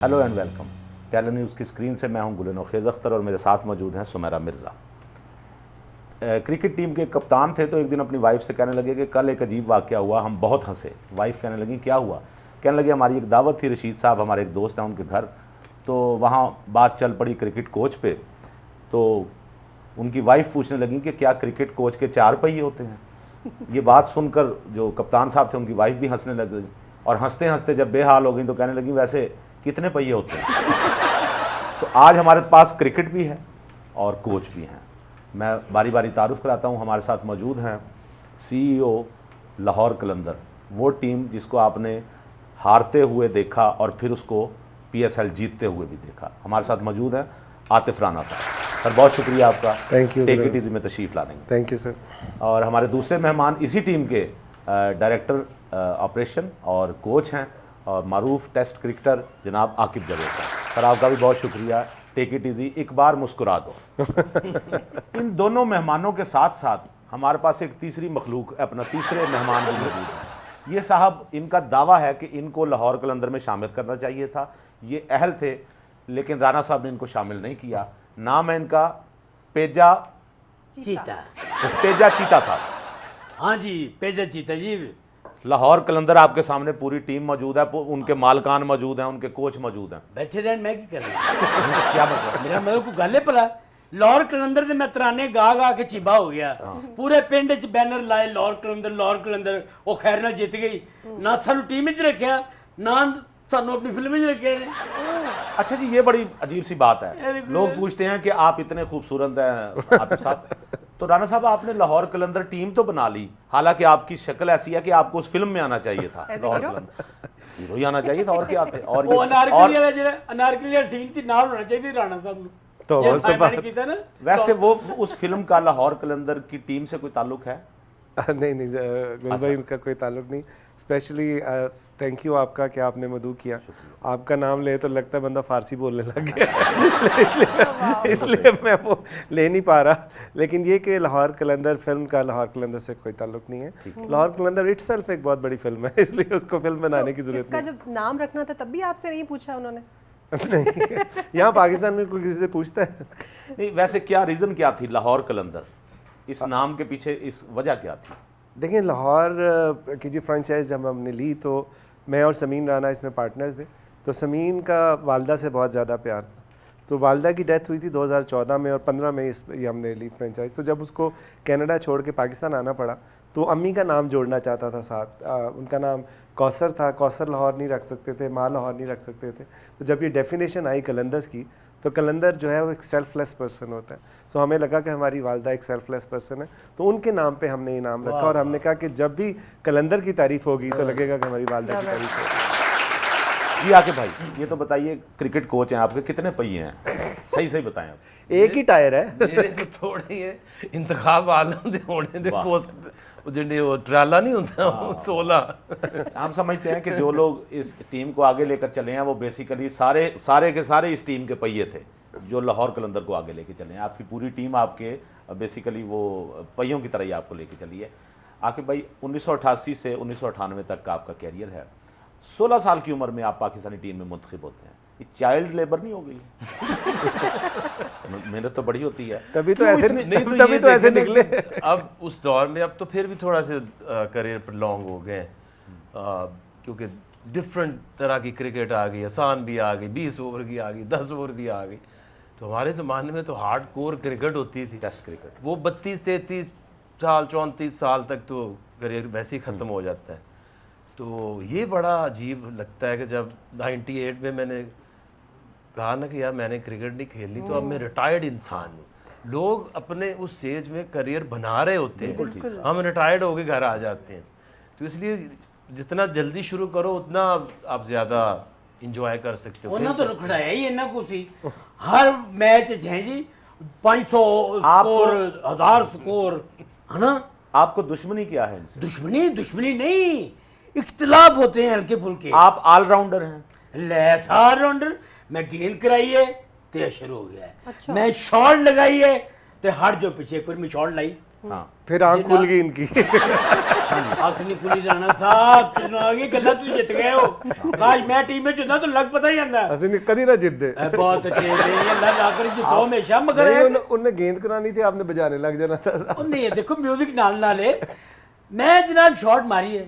Hello and welcome. Talent news की screen से मैं हूं गुल नौखेज़ अख्तर और मेरे साथ मौजूद हैं सुमेरा मिर्ज़ा। क्रिकेट टीम के कप्तान थे तो एक दिन अपनी वाइफ से कहने लगे कि कल एक अजीब वाक़या हुआ, हम बहुत हंसे। वाइफ कहने लगी क्या हुआ? कहने लगी हमारी एक दावत थी, रशीद साहब हमारे एक दोस्त हैं उनके घर, तो वहाँ बात चल पड़ी क्रिकेट कोच पे। तो उनकी वाइफ पूछने लगी कि क्या क्रिकेट कोच के 4 पहिए होते हैं? ये बात सुनकर जो कप्तान साहब थे उनकी वाइफ भी हंसने लग गई और हंसते हंसते जब बेहाल हो गई तो कहने लगी वैसे कितने पहिए होते हैं? तो आज हमारे पास क्रिकेट भी है और कोच भी हैं। मैं बारी बारी तारुफ कराता हूं। हमारे साथ मौजूद हैं सीईओ लाहौर कलंदर, वो टीम जिसको आपने हारते हुए देखा और फिर उसको पीएसएल जीतते हुए भी देखा। हमारे साथ मौजूद हैं आतिफ राना साहब। सर बहुत शुक्रिया आपका, thank you, take it easy में तशरीफ़ लाने में। Thank you sir. और हमारे दूसरे मेहमान इसी टीम के डायरेक्टर ऑपरेशन और कोच हैं और मारूफ टेस्ट क्रिकेटर जनाब आकिब जावेद साहब। सर आपका भी बहुत शुक्रिया, टेक इट इजी, एक बार मुस्कुरा दो। इन दोनों मेहमानों के साथ साथ हमारे पास एक तीसरी मखलूक, अपना तीसरे मेहमान भी मौजूद हैं। ये साहब, इनका दावा है कि इनको लाहौर कलंदर में शामिल करना चाहिए था, ये अहल थे, लेकिन राना साहब ने इनको शामिल नहीं किया। नाम है इनका पेजा चीता साहब। हाँ जी, पेजा चीता जी। लाहौर कलंदर आपके सामने पूरी टीम मौजूद है, उनके मालकान मौजूद हैं, उनके कोच मौजूद हैं। बैठे रहन, मैं क्या कर रहा क्या मतलब? मेरा मतलब को गल है भला। लाहौर कलंदर दे मैं तराने गा गा के चिबा हो गया। पूरे पिंड च बैनर लाए लाहौर कलंदर। वो खैर नाल जित गई ना, सानू टीम च रखिया ना सानू अपनी फिल्म च रखिया। अच्छा जी, ये बड़ी अजीब सी बात है। अरे लोग पूछते हैं कि आप इतने खूबसूरत हैं आतिफ साहब, तो राना साहब आपने लाहौर कलंदर टीम तो बना ली, हालांकि आपकी शक्ल ऐसी है कि आपको उस फिल्म में आना चाहिए था। लाहौर कलंदर हीरो ही आना चाहिए था, और क्या थे? और वो अनारकली वाला जेड़ा अनारकली वाला सीन थी नाल होना चाहिए राणा साहब नु। तो ये उसके साइमन कीता ना। वैसे वो उस फिल्म का लाहौर कलंदर की टीम से कोई ताल्लुक है? नहीं गुल भाई, उनका कोई ताल्लुक नहीं। स्पेशली थैंक यू आपका कि आपने मदू किया। आपका नाम ले तो लगता है बंदा फारसी बोलने लग गया। इसलिए मैं वो ले नहीं पा रहा। लेकिन ये कि लाहौर कलंदर फिल्म का लाहौर कलंदर से कोई ताल्लुक नहीं है। लाहौर कलंदर इटसेल्फ एक बहुत बड़ी फिल्म है, इसलिए उसको फिल्म बनाने की जरूरत इसका जब नाम रखना था तब भी आपसे नहीं पूछा उन्होंने? नहीं। यहाँ पाकिस्तान में कोई किसी से पूछता है? नहीं, वैसे क्या रीजन क्या थी लाहौर कलंदर, इस नाम के पीछे इस वजह क्या थी? देखिए, लाहौर की जो फ्रेंचाइज जब हमने ली तो मैं और समीन राना इसमें पार्टनर थे। तो समीन का वालदा से बहुत ज़्यादा प्यार था, तो वालदा की डेथ हुई थी 2014 में और 15 में ये हमने ली फ्रेंचाइज। तो जब उसको कनाडा छोड़ के पाकिस्तान आना पड़ा तो अम्मी का नाम जोड़ना चाहता था साथ। उनका नाम कौसर था, कौसर लाहौर नहीं रख सकते थे, माँ लाहौर नहीं रख सकते थे। तो जब ये डेफिनेशन आई कलंदर्स की, तो कलंदर जो है वो एक सेल्फलेस पर्सन होता है। सो हमें लगा कि हमारी वालदा एक सेल्फलेस पर्सन है, तो उनके नाम पे हमने ये नाम रखा। और हमने कहा कि जब भी कलंदर की तारीफ होगी तो लगेगा कि हमारी वालदा की तारीफ होगी। जी आके भाई, ये तो बताइए, क्रिकेट कोच हैं आपके, कितने पहिए हैं? सही बताएं आप। एक ही टायर है। मेरे तो थोड़े ही है, इंतखाब आलम दे होने दे पोस्ट जिन्हें वो ट्राला नहीं होता 16। हम समझते हैं कि जो लोग इस टीम को आगे लेकर चले हैं वो बेसिकली सारे के सारे इस टीम के पहिए थे जो लाहौर कलंदर को आगे लेके चले हैं। आपकी पूरी टीम आपके बेसिकली वो पहियों की तरह ही आपको लेके चली है। आकिब भाई, 1988 से 1998 तक का आपका कैरियर है। 16 साल की उम्र में आप पाकिस्तानी टीम में मुंतखब होते हैं। ये चाइल्ड लेबर नहीं हो गई? मेहनत तो बड़ी होती है। तभी तो ऐसे नहीं तो तभी ये तो ऐसे देखें निकले। कि अब उस दौर में अब तो फिर भी थोड़ा से करियर पर लॉन्ग हो गए, क्योंकि डिफरेंट तरह की क्रिकेट आ गई, आसान भी आ गई, 20 ओवर की आ गई, 10 ओवर की आ गई। तो हमारे ज़माने में तो हार्ड कोर क्रिकेट होती थी, टेस्ट क्रिकेट, वो 32-33 साल 34 साल तक तो करियर वैसे ही ख़त्म हो जाता है। तो ये बड़ा अजीब लगता है कि जब 98 में मैंने कहा ना कि यार मैंने क्रिकेट नहीं खेलनी, तो अब मैं रिटायर्ड इंसान हूँ। लोग अपने उस स्टेज में करियर बना रहे होते हैं, हम रिटायर्ड होके घर आ जाते हैं। तो इसलिए जितना जल्दी शुरू करो उतना आप ज़्यादा इंजॉय कर सकते हो। ਉਹਨਾਂ ਤੋਂ ਖੜਾਇਆ ਹੀ ਇਹਨਾਂ ਕੋ ਸੀ ਹਰ मैच है जी 500 स्कोर, 1000 स्कोर, है ना। आपको दुश्मनी क्या है इनसे? दुश्मनी नहीं, इख्तिलाफ होते हैं हल्के फुल्के। आप ऑलराउंडर हैं। Less allrounder. मैं गेंद कराई है तो शुरू हो गया है। मैं शॉट लगाई है तो हट जो पीछे, एक बार मैं शॉट लाई, हाँ, फिर आंख खुल गई इनकी। आखिरी खुली राणा साहब तेन आ गई गल्ला तू जित गए हो काश मैं टीम में ਹੁੰਦਾ तो लग पता ही ਜਾਂਦਾ ਅਸੀਂ ਨਹੀਂ ਕਦੀ ਨਾ ਜਿੱਤਦੇ ए बहुत अच्छे नहीं अल्लाह ना करे जितो हमेशा मगर नहीं, उनने गेंद करानी थी, आपने बजाने लग जाना था। ਉਹ ਨਹੀਂ ਦੇਖੋ ਮਿਊਜ਼ਿਕ ਨਾਲ ਨਾਲੇ मैं जनाब शॉट मारी है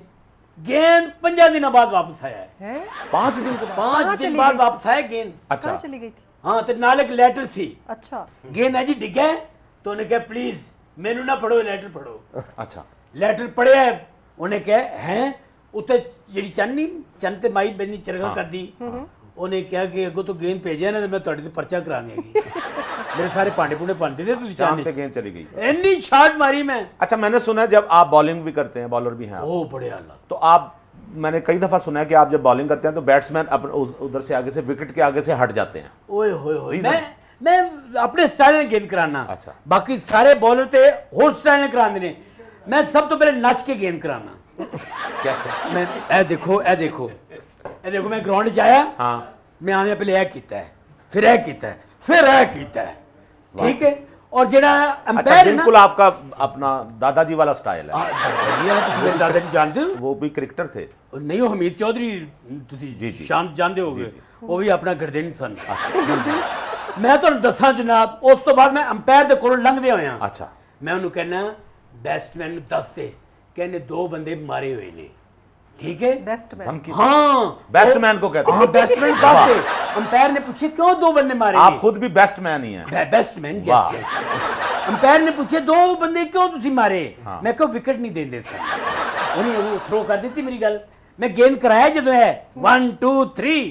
गेंद 5 दिनों बाद वापस आया है हैं? 5 दिन के बाद 5 दिन बाद वापस आया गेंद अच्छा कहाँ चली गई थी? हाँ तो नाल एक लेटर थी अच्छा गेंद है जी डिग्गा है तो उन्हें कहा प्लीज मैनू ना पढ़ो लेटर पढ़ो अच्छा ਲੈਟਰ ਪੜਿਆ ਉਹਨੇ ਕਿਹਾ ਹੈ ਉੱਤੇ ਜਿਹੜੀ ਚੰਨੀ ਚੰਨ ਤੇ ਮਾਈ ਬੰਨੀ ਚਰਗਾ ਕਰਦੀ ਉਹਨੇ ਕਿਹਾ ਕਿ ਅੱਗੋਂ ਤੋਂ ਗੇਂਦ ਭੇਜਿਆ ਨਾ ਤੇ ਮੈਂ ਤੁਹਾਡੇ ਤੇ ਪਰਚਾ ਕਰਾ ਦੇਗੀ ਮੇਰੇ ਸਾਰੇ ਭਾਂਡੇ ਭੁੰਡੇ ਭੰਨਦੇ थे ਤੁਸੀਂ चांद पे ਚਾਹਨੇ गेंद चली गई। ਇੰਨੀ ਸ਼ਾਟ ਮਾਰੀ मैं अच्छा मैंने सुना है जब आप बॉलिंग भी करते हैं, बॉलर भी हैं आप, ਉਹ ਬੜੇ ਆਲਾ तो आप मैंने कई दफा सुना है कि आप जब बॉलिंग करते हैं तो बैट्समैन उधर से आगे से विकेट के आगे से हट जाते हैं। ਓਏ ਹੋਏ ਹੋਏ ਮੈਂ ਆਪਣੇ ਸਟਾਈਲ ਨਾਲ ਗੇਂਦ ਕਰਾਨਾ ਅੱਛਾ। ਬਾਕੀ ਸਾਰੇ ਬੋਲਰ ਤੇ ਹੋਰ ਸਟਾਈਲ ਨਾਲ ਕਰਾਉਂਦੇ ਨੇ ਮੈਂ ਸਭ ਤੋਂ ਪਹਿਲੇ ਨੱਚ ਕੇ ਗੇਂਦ ਕਰਾਨਾ कैसे? ਮੈਂ ਇਹ ਦੇਖੋ ਮੈਂ ਗਰਾਊਂਡ 'ਚ ਆਇਆ हाँ मैं आने पहले यह किया है फिर यह किया है फिर यह किया है ठीक है और जेड़ा अच्छा अंपायर है ना बिल्कुल आपका अपना दादाजी वाला स्टाइल है। ये वाला तुम मेरे दादा जी जानते हो वो भी क्रिकेटर थे। नहीं हो हमीद चौधरी ਤੁਸੀਂ जी, जी। ਸ਼ਾਮ ਜਾਣਦੇ ਹੋਗੇ ਉਹ ਵੀ ਆਪਣਾ ਗਰਦਨ ਸਨ ਮੈਂ ਤੁਹਾਨੂੰ ਦੱਸਾਂ ਜਨਾਬ ਉਸ ਤੋਂ ਬਾਅਦ ਮੈਂ ਅੰਪਾਇਰ ਦੇ ਕੋਲੋਂ ਲੰਘਦੇ ਹੋਇਆ अच्छा ਮੈਂ ਉਹਨੂੰ ਕਹਿਣਾ ਬੈਟਸਮੈਨ ਨੂੰ ਦੱਸ ਦੇ ਕਹਿੰਦੇ 2 ਬੰਦੇ ਮਾਰੇ ਹੋਏ ਨੇ ठीक है बेस्ट मैन धमकी हाँ बैट्समैन को कहते हाँ हैं। बैट्समैन दस दे अंपायर ने पूछे क्यों 2 बंदे मारे आप ने? खुद भी बैट्समैन ही हैं। बैट्समैन वाह। जैसे अंपायर ने पूछे 2 बंदे क्यों तुसी मारे हाँ। मैं कहो विकेट नहीं देंदे सर उन्हें वो थ्रो कर दी थी मेरी गल मैं गेंद कराया जो है 1 2 3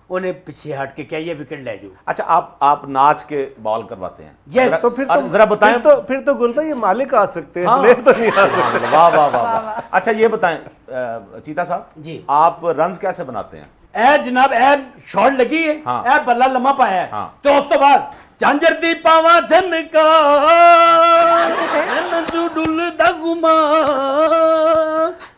उन्हें पीछे हट के क्या ये विकेट ले जाओ अच्छा आप नाच के बॉल करवाते हैं। Yes। तो फिर जरा बताएं। फिर तो गुल भाई ये मालिक आ सकते हैं, हाँ। प्लेयर तो नहीं आ सकते। वाह वाह वाह वाह। अच्छा ये बताएं चीता साहब जी। आप रन्स कैसे बनाते हैं? ए जनाब ए शॉट लगी है हाँ। ए बल्ला लम्हा पाया है हाँ। तो उस तो बाद झांझर दी पावा झनका नंदू डुल दगुमा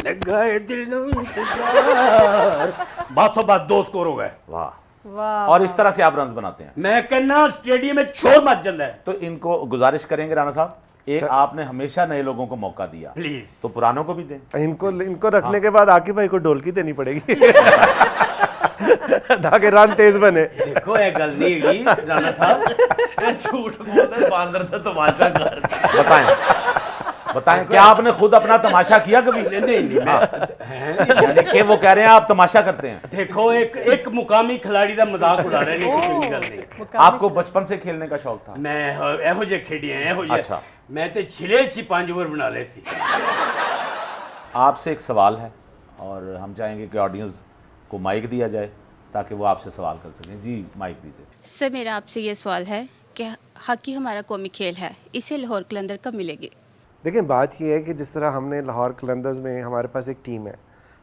लगाए दिल नु इंतजार बातों बात 2 स्कोर हो गए वाह। वाह और इस तरह से आप रन्स बनाते हैं। मैं कहना स्टेडियम में शोर मच जाता है तो इनको गुजारिश करेंगे राणा साहब, एक आपने हमेशा नए लोगों को मौका दिया, प्लीज तो पुरानों को भी दें। इनको रखने के बाद आकिब भाई को ढोलकी देनी पड़ेगी ताकि रन तेज बने। देखो ये गल नहीं है राणा साहब झूठ बोलता है बांदर तो तमाशा कर बताएं क्या आपने खुद अपना तमाशा किया कभी? नहीं मैं यानी कि वो कह रहे हैं आप तमाशा करते हैं। देखो एक मुकामी खिलाड़ी का मजाक उड़ा रहे हैं कोई गल नहीं आपको बचपन से खेलने का शौक था? मैं ਇਹੋ ਜਿਹੇ ਖੇਡੀ ਆ ਇਹੋ ਜਿਹੇ अच्छा। मैं तो छिले 5 ओवर बना ले सी आपसे एक सवाल है और हम चाहेंगे कि ऑडियंस को माइक दिया जाए ताकि वो आपसे सवाल कर सकें। जी माइक दीजिए। सर मेरा आपसे ये सवाल है कि हॉकी हमारा कौमी खेल है, इसे लाहौर कलंदर कब मिलेगी? देखिए बात ये है कि जिस तरह हमने लाहौर कलंदर्स में हमारे पास एक टीम है,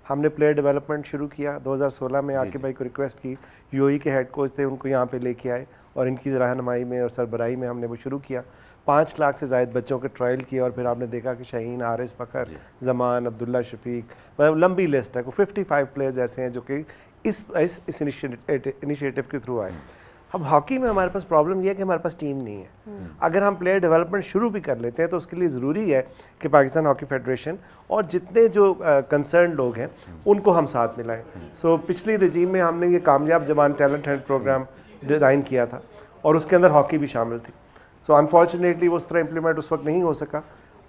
हमने प्लेयर डेवलपमेंट शुरू किया 2016 में। आकिब भाई को रिक्वेस्ट की, यूएई के हेड कोच थे उनको यहाँ पे लेके आए और इनकी रहनुमाई में और सरबराही में हमने वो शुरू किया। 5 लाख से ज़ायद बच्चों के ट्रायल किए और फिर आपने देखा कि शाहीन, आरिस फ़खर, ज़मान, अब्दुल्ला शफीक, मतलब लंबी लिस्ट है। 55 प्लेयर्स ऐसे हैं जो कि इस इनिशिएटिव के थ्रू आए। अब हॉकी में हमारे पास प्रॉब्लम यह है कि हमारे पास टीम नहीं है। अगर हम प्लेयर डेवलपमेंट शुरू भी कर लेते हैं तो उसके लिए ज़रूरी है कि पाकिस्तान हॉकी फेडरेशन और जितने जो कंसर्न लोग हैं उनको हम साथ मिलाएं। सो पिछली रजीम में हमने ये कामयाब जवान टैलेंट हंट प्रोग्राम डिज़ाइन किया था और उसके अंदर हॉकी भी शामिल थी। सो अनफॉर्चुनेटली वो उस तरह इम्प्लीमेंट उस वक्त नहीं हो सका।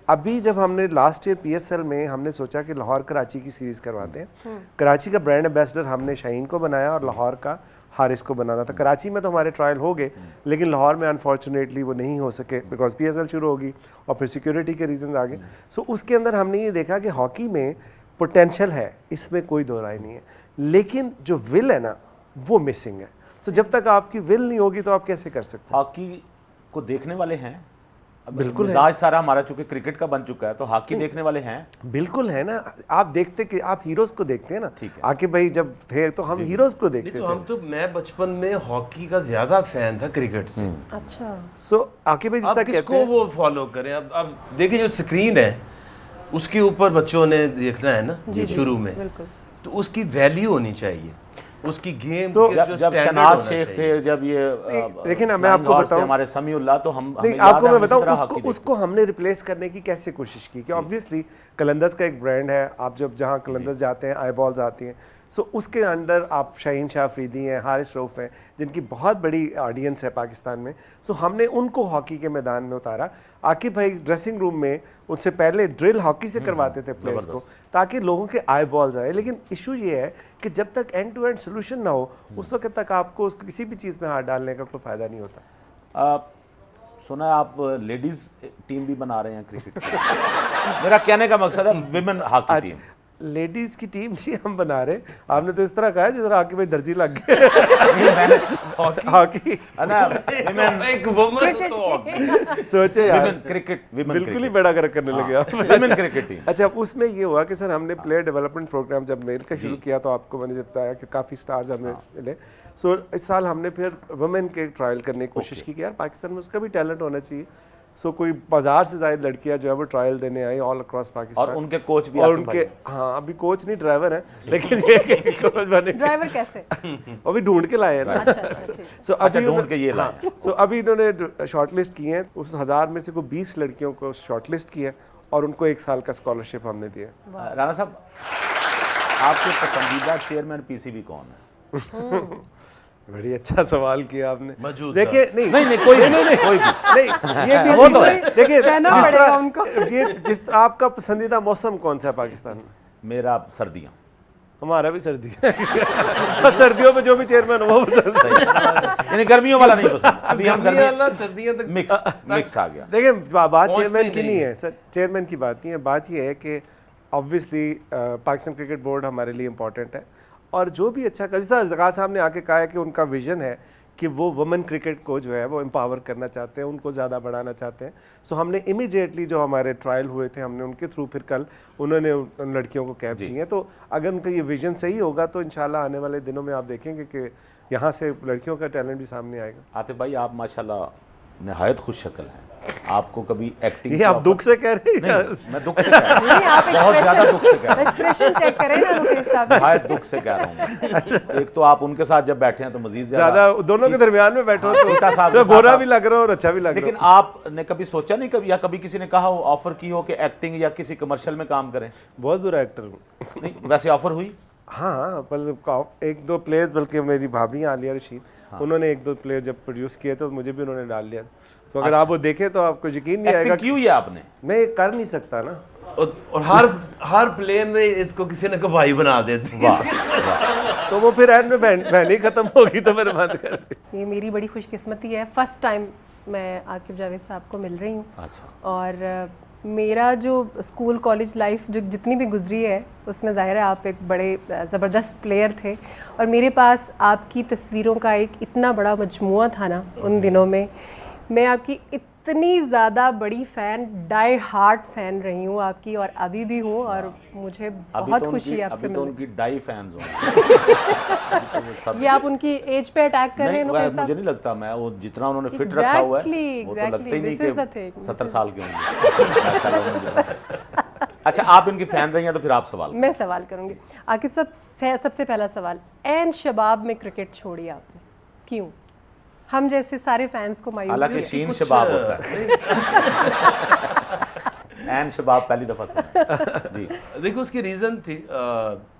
अभी जब हमने लास्ट ईयर PSL में हमने सोचा कि लाहौर कराची की सीरीज़ करवाते हैं। कराची का ब्रांड एम्बेसडर हमने शाहीन को बनाया और लाहौर का हारिस को बनाना था। कराची में तो हमारे ट्रायल हो गए लेकिन लाहौर में अनफॉर्चुनेटली वो नहीं हो सके बिकॉज PSL शुरू होगी और फिर सिक्योरिटी के रीजन आ गए। सो उसके अंदर हमने ये देखा कि हॉकी में पोटेंशियल है, इसमें कोई दो राय नहीं है, लेकिन जो विल है ना वो मिसिंग है। सो जब तक आपकी विल नहीं होगी तो आप कैसे कर सकते हैं? हॉकी को देखने वाले हैं बिल्कुल है। मिजाज सारा हमारा चूंकि क्रिकेट का बन चुका है तो हॉकी देखने वाले हैं। बिल्कुल है ना। आप देखते कि आप हीरोज को देखते हैं ना। ठीक है। आकिब भाई जब थे तो हम हीरोज को नहीं देखते तो थे। हम तो मैं बचपन में हॉकी का ज्यादा फैन था क्रिकेट से। अच्छा सो आकिब भाई जिस अब तरह कहते किसको हैं वो फॉलो करें? अब देखिए जो स्क्रीन है उसके ऊपर बच्चों ने देखना है ना शुरू में, बिल्कुल तो उसकी वैल्यू होनी चाहिए। उसकी गेम So, के जब जो जब standard शहनाज होना शेख चाहिए। थे, जब ये देखिए ना, मैं फ्लाइंग आपको हॉर्स थे बताऊं, हमारे समीउल्लाह, तो हम नहीं हमें याद आपको है, मैं हम इसी बताऊं तरह उसको हॉकी देखते उसको हमने रिप्लेस करने की कैसे कोशिश की कि ऑब्वियसली कलंदर्स का एक ब्रांड है, आप जब जहाँ कलंदर्स जाते हैं आई बॉल्स आती हैं, सो उसके अंदर आप शाहीन शाह अफरीदी हैं, हारिस रऊफ हैं, जिनकी बहुत बड़ी ऑडियंस है पाकिस्तान में। सो हमने उनको हॉकी के मैदान में उतारा। आकिब भाई ड्रेसिंग रूम में उनसे पहले ड्रिल हॉकी से करवाते थे प्लेयर्स को, ताकि लोगों के आई बॉल्स आए। लेकिन इशू ये है कि जब तक एंड टू एंड सोल्यूशन ना हो, उस वक्त तक आपको किसी भी चीज़ में हाथ डालने का कोई फ़ायदा नहीं होता। सुना है आप लेडीज टीम भी बना रहे हैं क्रिकेट की। मेरा कहने का मकसद है विमेन हॉकी टीम। लेडीज की टीम जी हम बना रहे। आपने तो इस तरह कहा है जिस तरह आके भाई दर्जी लग गए। हॉकी एक वुमन तो सोचे यार, विमेन क्रिकेट, विमेन बिल्कुल ही बड़ा कर करने लगे आप। Women cricket team. अच्छा, उसमें ये हुआ कि सर हमने प्लेयर डेवलपमेंट प्रोग्राम जब मेल का शुरू किया तो आपको मैंने जब बताया कि काफ़ी स्टार्स हमें मिले। सो इस साल हमने फिर वुमेन के ट्रायल करने की कोशिश की कि यार पाकिस्तान में उसका भी टैलेंट होना चाहिए। सो कोई 1000 से ज़्यादा लड़कियां जो है वो ट्रायल देने आई ऑल अक्रॉस पाकिस्तान, और उनके कोच भी और आकिब भाई उनके, हाँ अभी कोच नहीं ड्राइवर है, लेकिन ये कोच बने ड्राइवर कैसे? अभी ढूंढ के लाए हैं ना। अच्छा अच्छा ठीक। सो अच्छा, ढूंढ के ये लाए। सो अभी इन्होंने शॉर्टलिस्ट किए हैं, उस 1000 में से को 20 लड़कियों को शॉर्टलिस्ट किया और उनको 1 साल का स्कॉलरशिप हमने दिया। राणा साहब, आपके पसंदीदा चेयरमैन पीसीबी कौन है? बड़ी अच्छा सवाल किया आपने। मौजूद देखिए नहीं नहीं कोई नहीं, कोई भी नहीं, ये भी वो तो है। देखिए कहना जिस पड़ेगा तरह- उनको। ये जिस आपका पसंदीदा मौसम कौन सा है पाकिस्तान में? मेरा सर्दियाँ। हमारा भी सर्दी है। सर्दियों में जो भी चेयरमैन हो वो पसंद। यानी गर्मियों वाला नहीं पसंद। अभी हम गर्मी गर्मी वाला सर्दियों तक मिक्स आ गया। देखिए बात पहुंचते चेयरमैन की नहीं नहीं है। है सर, चेयरमैन की बात नहीं है। बात ये है कि ऑब्वियसली पाकिस्तान क्रिकेट बोर्ड हमारे लिए इम्पोर्टेंट है, और जो भी अच्छा कर, जैसा जगा साहब ने आके कहा है कि उनका विजन है कि वो वुमेन क्रिकेट को जो है वो एम्पावर करना चाहते हैं, उनको ज़्यादा बढ़ाना चाहते हैं। सो हमने इमीडिएटली जो हमारे ट्रायल हुए थे, हमने उनके थ्रू फिर कल उन्होंने उन लड़कियों को कैप की है। तो अगर उनका ये विजन सही होगा तो इंशाल्लाह आने वाले दिनों में आप देखेंगे कि यहाँ से लड़कियों का टैलेंट भी सामने आएगा। आतिफ भाई, आप माशाल्लाह नहायत खुश शक्ल हैं। आपको कभी एक्टिंग ये आप दुख से कह रहे हैं? नहीं, मैं दुख से कह रहा हूँ। नहीं, आप बहुत ज्यादा दुख से कह रहा हूँ। एक्सप्रेशन चेक करें ना रुपेश साहब। नहायत दुख से कह रहा हूँ। एक तो आप उनके साथ जब बैठे हैं तो मजीद ज्यादा दोनों के दरमियान में बैठो तो चीता साहब के तो साथ बुरा आप- भी लग रहा हो और अच्छा भी लग रहा लेकिन हो। आपने कभी सोचा नहीं, कभी या कभी किसी ने कहा हो, ऑफर की हो कि एक्टिंग या किसी कमर्शियल में काम करें? बहुत बुरा एक्टर हूँ। नहीं, वैसे ऑफर हुई? हाँ, मतलब 1-2 प्लेयर्स, बल्कि मेरी भाभी आलिया रशीद, उन्होंने 1-2 प्लेयर जब प्रोड्यूस किए तो मुझे भी उन्होंने डाल लिया। तो अगर आप वो देखें तो आपको यकीन नहीं आएगा। एक्टिंग की हुई है आपने? मैं ये कर नहीं सकता ना। और हर प्ले में इसको किसी ने कबाई बना देती है। वाह, तो वो फिर एंड में बहनी खत्म होगी तो मैंने बंद कर दी। ये मेरी बड़ी खुशकिस्मती है, फर्स्ट टाइम मैं आकिब जावेद साहब को मिल रही हूँ। अच्छा। और मेरा जो स्कूल कॉलेज लाइफ जो जितनी भी गुजरी है उसमें ज़ाहिर है आप एक बड़े ज़बरदस्त प्लेयर थे, और मेरे पास आपकी तस्वीरों का एक इतना बड़ा मजमुआ था ना उन दिनों में। मैं आपकी इतनी ज़्यादा बड़ी फ़ैन, डाई हार्ट फ़ैन रही हूँ आपकी, और अभी भी हूँ, और मुझे बहुत खुशी है आपसे अभी तो मिलने। उनकी डाई फैंस होंगे। ये आप उनकी एज पे अटैक कर रहे हैं रुपेश मुझे साहब? नहीं लगता। मैं वो जितना उन्होंने फिट रखा हुआ है वो तो लगता ही नहीं कि 70 साल के होंगे। अच्छा, आप इनकी फैन रही हैं तो फिर आप सवाल करें। मैं सवाल करूंगी आकिब साहब। सबसे पहला सवाल, एन शबाब में क्रिकेट छोड़ी आपने, क्यों? हम जैसे सारे फैंस को मायूस हालांकि किया। शीन शबाब होता है, एन शबाब पहली दफा सुना। जी, देखो उसकी रीज़न थी,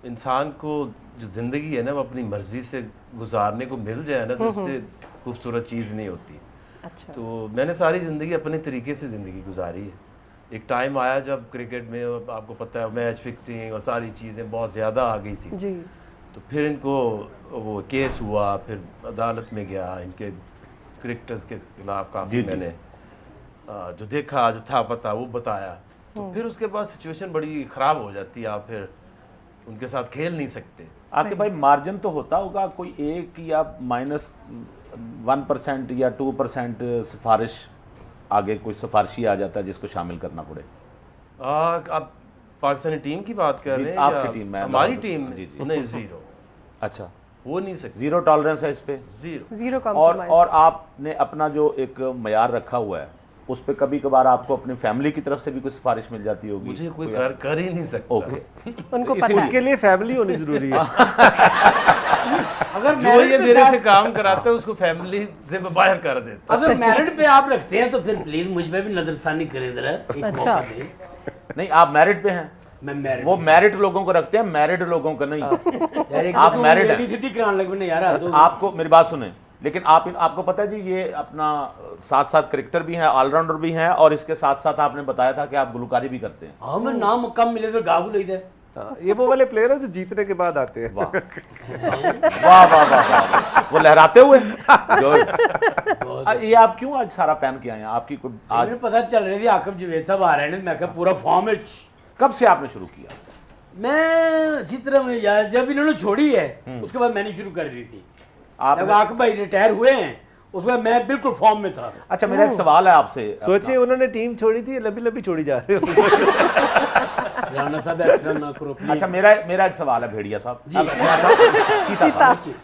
इंसान को जो ज़िंदगी है ना वो अपनी मर्ज़ी से गुजारने को मिल जाए ना तो इससे खूबसूरत चीज़ नहीं होती। अच्छा। तो मैंने सारी ज़िंदगी अपने तरीके से ज़िंदगी गुजारी है। एक टाइम आया जब क्रिकेट में आपको पता है मैच फिक्सिंग और सारी चीज़ें बहुत ज़्यादा आ गई थी। जी। तो फिर इनको वो केस हुआ, फिर अदालत में गया, इनके क्रिकेटर्स के खिलाफ काफ़ी मैंने जो देखा, जो था पता वो बताया। तो फिर उसके बाद सिचुएशन बड़ी ख़राब हो जाती है, आप फिर उनके साथ खेल नहीं सकते। आके भाई मार्जिन तो होता होगा कोई एक या -1% या 2% सिफारिश, आगे कोई सिफारिशी आ जाता है जिसको शामिल करना पड़े? आप पाकिस्तानी टीम की बात कर जी, रहे हैं? आपकी या टीम, मैं हमारी बात- टीम जी, जी। नहीं, ज़ीरो। अच्छा, हो नहीं सकती, जीरो टॉलरेंस है इस पे? ज़ीरो। जीरो और कॉम्प्रोमाइज। आपने अपना जो एक मयार रखा हुआ है उस पे कभी कभार आपको अपनी फैमिली की तरफ से भी कोई सिफारिश मिल जाती होगी? मुझे कोई कर ही नहीं सकता। ओके, उनको तो पता है। इसके लिए फैमिली होनी जरूरी है। अगर जो ये merit पे मेरे से आप- काम कराता है उसको फैमिली से बाहर कर देता अगर मेरिट पे आप रखते हैं तो फिर प्लीज मुझ में भी नजरसानी करें जरा एक अच्छा। मौका दें। नहीं, आप मैरिड पे हैं, मैं मेरिट वो मैरिड लोगों को रखते हैं, मैरिड लोगों को नहीं। यार एक आप तो married हैं। अंग्रेजी छुट्टी कराने लग बने यार दो आपको मेरी बात सुने, लेकिन आपको पता है जी, ये अपना साथ साथ क्रिकेटर भी हैं, ऑलराउंडर भी हैं, और इसके साथ साथ आपने बताया था कि आप गुलकारी भी करते हैं। हाँ मैं नाम कम मिले तो गागू लेते हैं। हाँ, ये वो वाले प्लेयर है जो जीतने के बाद आते हैं। वाह वाह वाह वाह वाह, वो लहराते हुए ये आप क्यों आज सारा पहन के आए हैं? आपकी कोई आज मुझे पता चल रही थी आकिब जवेद साहब आ रहे हैं, मैं कहा पूरा फॉर्म है। कब से आपने शुरू किया? मैं अच्छी तरह मुझे याद, जब इन्होंने छोड़ी है उसके बाद मैंने शुरू कर दी थी। जब आकिब भाई रिटायर हुए हैं उसके बाद मैं बिल्कुल फॉर्म में था। अच्छा, मेरा एक सवाल है आपसे। सोचिए उन्होंने टीम छोड़ी थी, लंबी लंबी छोड़ी जा रही है। राणा साहब ऐसा ना करो प्लीज। अच्छा, मेरा एक सवाल है भेड़िया साहब,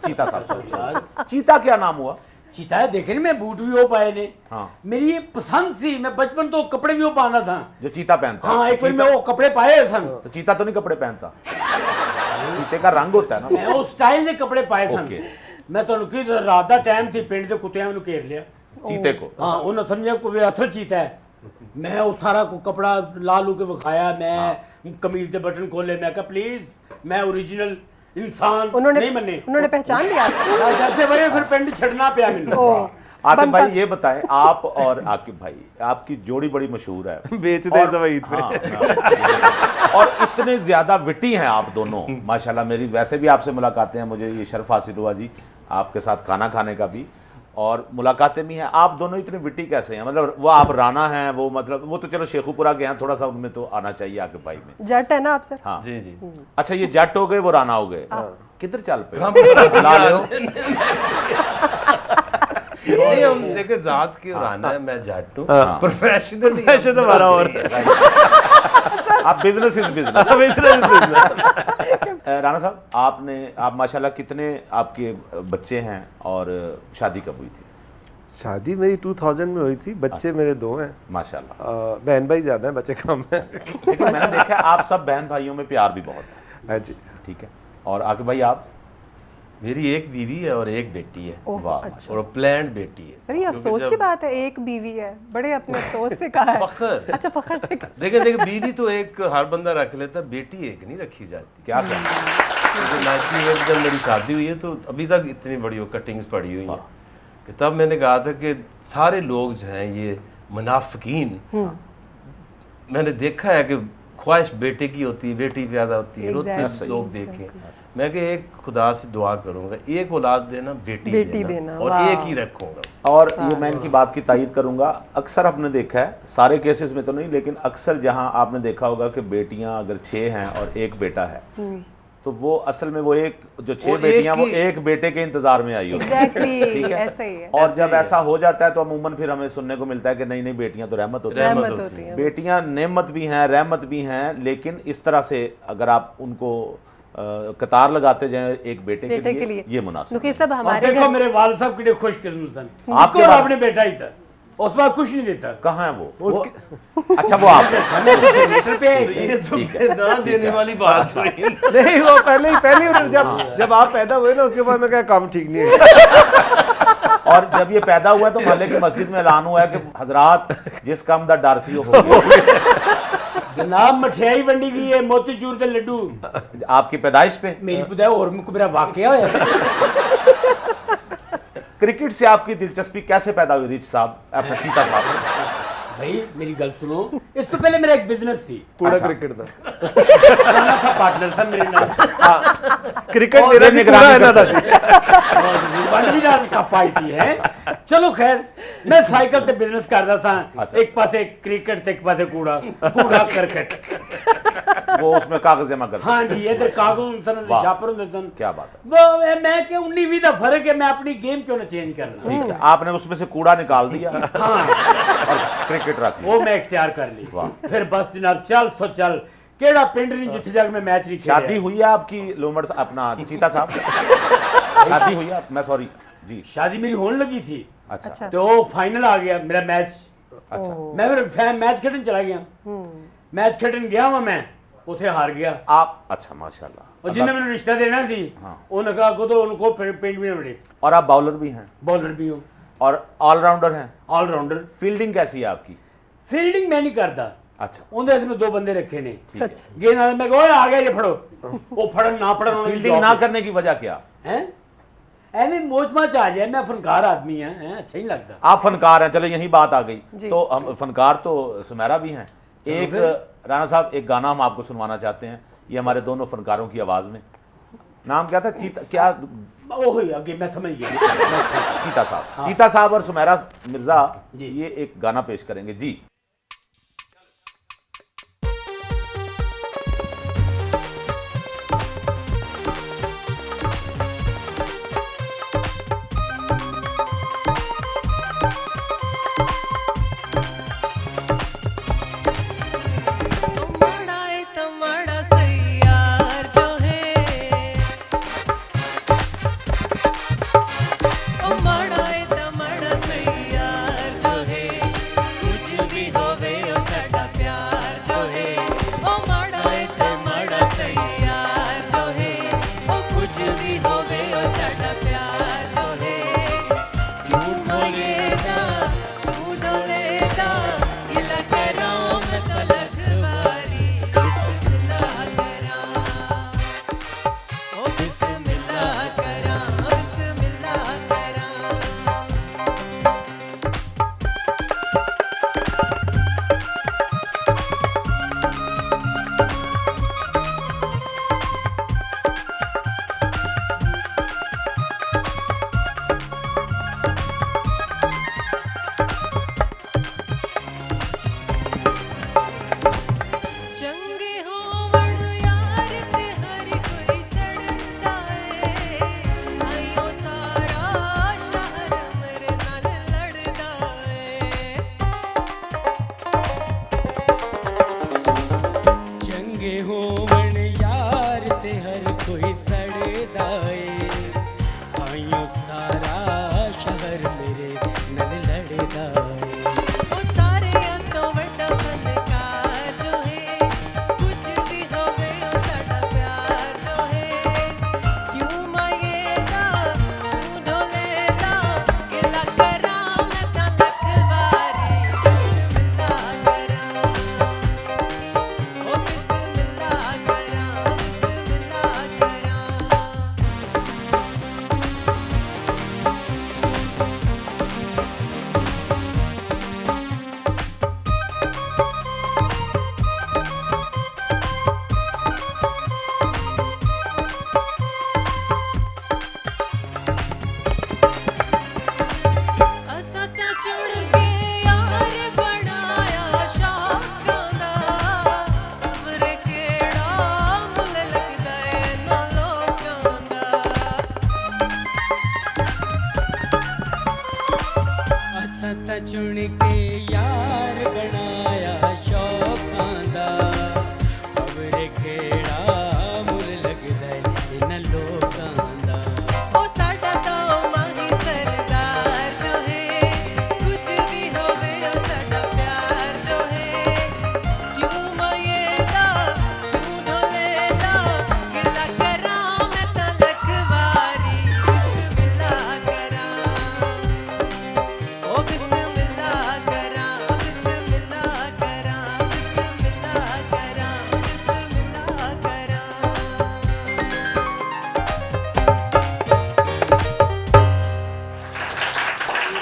चीता साहब, यार चीता क्या नाम हुआ? चीता है, देखे नहीं मैं बूट भी हो पाए ने। हाँ। मेरी ये पसंद थी, मैं बचपन तो कपड़े भी हो पाना था। जो चीता पहनता है। हाँ एक बार मैं वो कपड़े पाए सन, तो चीता तो नहीं कपड़े पहनता, चीते का रंग होता है ना। मैं वो स्टाइल के कपड़े पाए सन। ओके। मैं तो की रात का टाइम थी, पिंड के कुत्तियां मैंने घेर लिया। चीते को हाँ उन्हें समझा कोई असल चीता है। मैं उठारा को कपड़ा ला लू के विखाया, मैं कमीज के बटन खोले, मैं कहा प्लीज मैं ओरिजिनल इंसान नहीं मने। उन्होंने पहचान लिया आपको? जैसे भाई फिर पिंड छड़ना पे मैंने। ओह, आकिब भाई ये बताएं, आप और आकिब भाई, आपकी जोड़ी बड़ी मशहूर है। बेच दे तो वही पे। हाँ, और इतने ज्यादा विटी हैं आप दोनों माशाल्लाह। मेरी वैसे भी आपसे मुलाकातें हैं, मुझे ये शर्फ हासिल हुआ जी आपके साथ खाना खाने का भी, और मुलाकातें भी हैं। आप दोनों इतने विटी कैसे हैं? मतलब वो आप राना हैं, वो मतलब वो तो चलो शेखुपुरा के हैं, थोड़ा सा उनमें तो आना चाहिए आकिब भाई में। जट है ना आप सर? हाँ जी जी। अच्छा, ये जट हो गए, वो राना हो गए, किधर चल पे कहाँ पर ला लो। नहीं, हम देखे जात के राना है, मैं जाट हूँ हाँ। प्रोफेशनली। Profession हमारा और आप बिजनेस इज बिजनेस। राणा साहब, आप माशाल्लाह कितने आपके बच्चे हैं, और शादी कब हुई थी? शादी मेरी 2000 में हुई थी, बच्चे मेरे 2 हैं। माशाल्लाह। बहन भाई ज्यादा है, बच्चे कम हैं। लेकिन मैंने देखा है आप सब बहन भाइयों में प्यार भी बहुत है। हाँ जी। ठीक है। और आकिब भाई आप? मेरी एक बीवी है और एक बेटी है, ओह, वाह, अच्छा। और प्लान्ड बेटी है। सर ये क्योंकि अफसोस जब- की बात है, एक बीवी है, बड़े अपने अफसोस से कहा है। फख्र। अच्छा फखर से कहा। देखे बीवी तो एक हर बंदा रख लेता, बेटी एक नहीं रखी जाती। क्या कहना? 98 जब मेरी शादी हुई है तो अभी तक इतनी बड़ी वो कटिंग्स पड़ी हुई हैं कि तब मैंने कहा था कि सारे लोग जो हैं ये मुनाफिकीन, मैंने देखा है कि ख्वाहिश बेटे की होती है, बेटी पैदा होती है, रोते Exactly. लोग देखें। मैं कि एक खुदा से दुआ करूंगा, एक औलाद देना, बेटी बेटी देना, देना, और वाह। एक ही रखूंगा उसे। और ये मैं इनकी बात की तायद करूंगा, अक्सर आपने देखा है, सारे केसेस में तो नहीं, लेकिन अक्सर जहां आपने देखा होगा कि बेटियां अगर 6 हैं और एक बेटा है, तो वो असल में वो एक जो 6 वो बेटियां एक वो ही- एक बेटे के इंतजार में आई होती हैं। एग्जैक्टली ठीक है। ऐसा ही है। और जब ऐसा हो जाता है तो अमूमन फिर हमें सुनने को मिलता है कि नहीं नहीं, बेटियां तो रहमत होती हैं। रहमत होती है। बेटियां नेमत भी हैं, रहमत भी हैं, लेकिन इस तरह से अगर आप उनको कतार लगाते जाएं एक बेटे के लिए, ये मुनासिब क्योंकि नहीं। सब और हमारे देखो घर मेरे वाल साहब के लिए खुशकिस्मत सन, आपके आपको वाल- आपने बेटा ही था, उस बार कुछ नहीं देता। कहाँ है वो? अच्छा, वो आप जनरेटर पे आए थे। ये तो ठीक है, ना देने वाली बात हुई। नहीं, वो पहले ही जब आप पैदा हुए ना, उसके बाद मैं कहा काम ठीक नहीं है। और जब ये पैदा हुआ तो मोहल्ले की मस्जिद में ऐलान हुआ है कि हजरात जिस काम दा डारसी हो गया। जनाब मठियाई वंडी गई है, मोतीचूर के लड्डू आपकी पैदाइश पे। मेरी पुदा और मुझको मेरा वाकया होया। क्रिकेट से आपकी दिलचस्पी कैसे पैदा हुई रिच साहब, अपना चीता साहब? भाई मेरी गल सुनो, इस तो पहले मेरा एक बिजनेस थी, पूरा अच्छा। क्रिकेट था। पुराना था पार्टनर सर मेरे नाल। क्रिकेट और मेरा ये भी निगरानी पूरा है ना करते था। वन भी नाल कप आई थी है। चलो खैर, मैं साइकिल ते बिजनेस करदा था, अच्छा। एक पासे क्रिकेट ते एक पासे कूड़ा करकट। वो उसमें कागज जमा करते। हाँ जी, इधर कागज सन, वाह। छापर हुंदे सन। क्या बात है, वो मैं के 19-20 दा फर्क है, मैं अपनी गेम क्यों ना चेंज करना। ठीक है। आपने उसमें से कूड़ा निकाल दिया हाँ और क्रिकेट रख लिया। वो मैं इख्तियार कर ली। वाह। फिर बस जनाब चल सो चल, केड़ा पिंड नहीं जिथे जाके मैं मैच नहीं खेलिया। शादी हुई है आपकी लोमड़ अपना चीता साहब? शादी हुई है? मैं सॉरी जी। शादी मेरी होने लगी थी, अच्छा अच्छा। तो फाइनल आ गया मेरा मैच। अच्छा। मैं मैच खेलने चला गया, मैच खेलने गया हुआ मैं, ਉੱਥੇ ਹਾਰ ਗਿਆ आप अच्छा माशाल्लाह। और जिन्हें मैंने रिश्ता देना सी उन्होंने कहा को तो उनको पेंट भी ना बड़े और आप बाउलर भी हैं बॉलर भी हूँ और ऑलराउंडर हैं। ऑलराउंडर फील्डिंग कैसी है आपकी? फील्डिंग मैं नहीं करता अच्छा, उनके में 2 बंदे रखे ने ठीक है। गेंद आते मैं कहो आ गया ये फड़ो वो फड़न ना फड़न उन्होंने फील्डिंग ना करने की वजह क्या? हैं एवं मौज आ जाए मैं फनकार आदमी हैं अच्छा नहीं लगता आप फनकार हैं, चलो यही बात आ गई। तो हम फनकार तो सुमेरा भी हैं। एक राणा साहब एक गाना हम आपको सुनवाना चाहते हैं, ये हमारे दोनों फनकारों की आवाज़ में। नाम क्या था? चीता क्या? ओह आगे मैं समझ गया चीता साहब। चीता साहब और सुमेरा मिर्जा ये एक गाना पेश करेंगे जी। चुन के यार बना